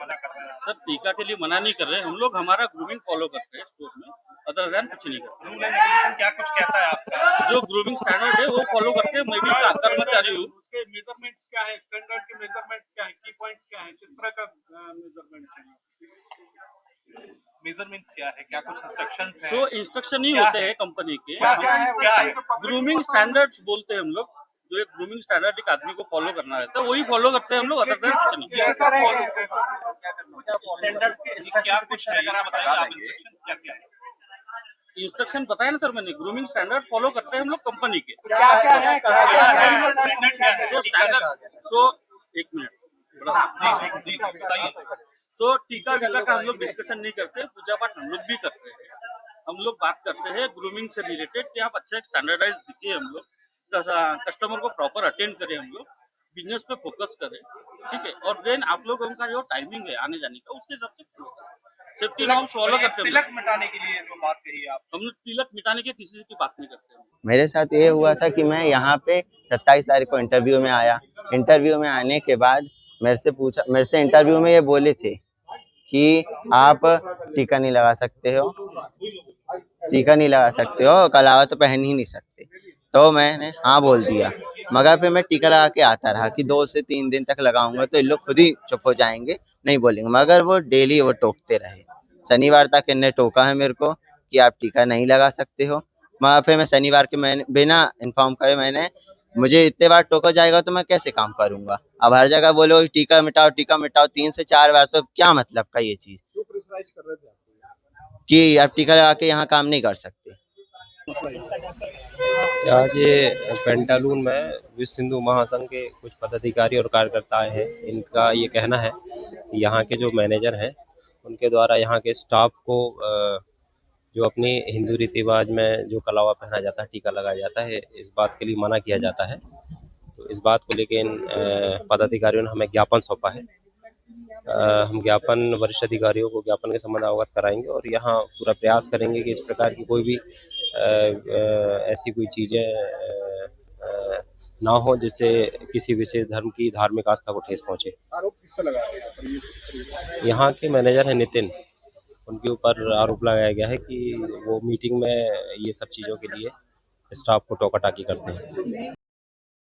मना कर रहे हैं? सर टीका के लिए मना नहीं कर रहे हम लोग, हमारा ग्रूमिंग फॉलो करते हैं स्टोर में, अदर देन कुछ नहीं करते। रूल एंड रेगुलेशन क्या कुछ कहता है आपका? जो ग्रूमिंग स्टैंडर्ड है वो फॉलो करते हैं। मैं भी कर्मचारी हूँ। उसके मेजरमेंट्स क्या है, स्टैंडर्ड के मेजरमेंट्स क्या है, की पॉइंट्स क्या है, किस तरह का मेजरमेंट है? मेजरमेंट्स क्या है, क्या कुछ इंस्ट्रक्शंस हैं? सो इंस्ट्रक्शन ही होते हैं कंपनी के। क्या है? ग्रूमिंग स्टैंडर्ड्स बोलते हैं हम लोग, जो एक ग्रूमिंग स्टैंडर्ड एक आदमी को फॉलो करना रहता है वही फॉलो करते हैं हम लोग, अदर देन कुछ नहीं। स्टैंडर्ड क्या कुछ है, जरा बताइए आप, इंस्ट्रक्शंस क्या क्या है? इंस्ट्रक्शन बताया ना सर मैंने, ग्रूमिंग स्टैंडर्ड फॉलो करते हैं हम लोग कंपनी के। क्या क्या है? सो स्टैंडर्ड, सो एक मिनट जी बताइए। सो टीका वीका का हम लोग डिस्कशन नहीं करते, पूजा पाठ हम लोग भी करते हैं। हम लोग बात करते हैं ग्रूमिंग से रिलेटेड कि आप अच्छा स्टैंडर्डाइज दिखे, हम लोग कस्टमर को प्रॉपर अटेंड करें, हम लोग बिजनेस पे फोकस करें, ठीक है। और देन आप लोगों का जो टाइमिंग है आने जाने का उसके हिसाब से सेफ्टी नॉर्म्स फॉलो करते हैं। तिलक मिटाने के लिए जो बात कही आप, हम लोग तिलक मिटाने के किसी की बात नहीं करते हैं। मेरे साथ ये हुआ था कि मैं यहाँ पे 27 तारीख को इंटरव्यू में आया। इंटरव्यू में आने के बाद मेरे से इंटरव्यू में ये बोले थे कि आप टीका नहीं लगा सकते हो, टीका नहीं लगा सकते हो, कलावा तो पहन ही नहीं सकते। तो मैंने हाँ बोल दिया, मगर फिर मैं टीका लगा के आता रहा कि 2 से 3 दिन तक लगाऊंगा तो इन लोग खुद ही चुप हो जाएंगे, नहीं बोलेंगे। मगर वो डेली वो टोकते रहे। शनिवार तक इन्हें टोका है मेरे को कि आप टीका नहीं लगा सकते हो। मगर फिर मैं शनिवार के मैंने बिना इन्फॉर्म करे मुझे इतने बार टोका जाएगा तो मैं कैसे काम करूंगा। अब हर जगह बोलो टीका मिटाओ 3 से 4 बार, तो क्या मतलब का ये चीज कि आप टीका लगा के यहाँ काम नहीं कर सकते। आज ये पेंटालून में विश्व हिंदू महासंघ के कुछ पदाधिकारी और कार्यकर्ता हैं। इनका ये कहना है कि यहाँ के जो मैनेजर हैं उनके द्वारा यहाँ के स्टाफ को जो अपनी हिंदू रीति रिवाज में जो कलावा पहना जाता है, टीका लगाया जाता है, इस बात के लिए मना किया जाता है। तो इस बात को लेकर इन पदाधिकारियों ने हमें ज्ञापन सौंपा है। हम ज्ञापन वरिष्ठ अधिकारियों को ज्ञापन के संबंध अवगत कराएंगे और यहाँ पूरा प्रयास करेंगे कि इस प्रकार की कोई भी ऐसी कोई चीज़ें ना हो जिससे किसी विशेष धर्म की धार्मिक आस्था को ठेस पहुँचे। आरोप किस पे लगाया गया? यहाँ के मैनेजर हैं नितिन, उनके ऊपर आरोप लगाया गया है कि वो मीटिंग में ये सब चीज़ों के लिए स्टाफ को टोका टाकी करते हैं।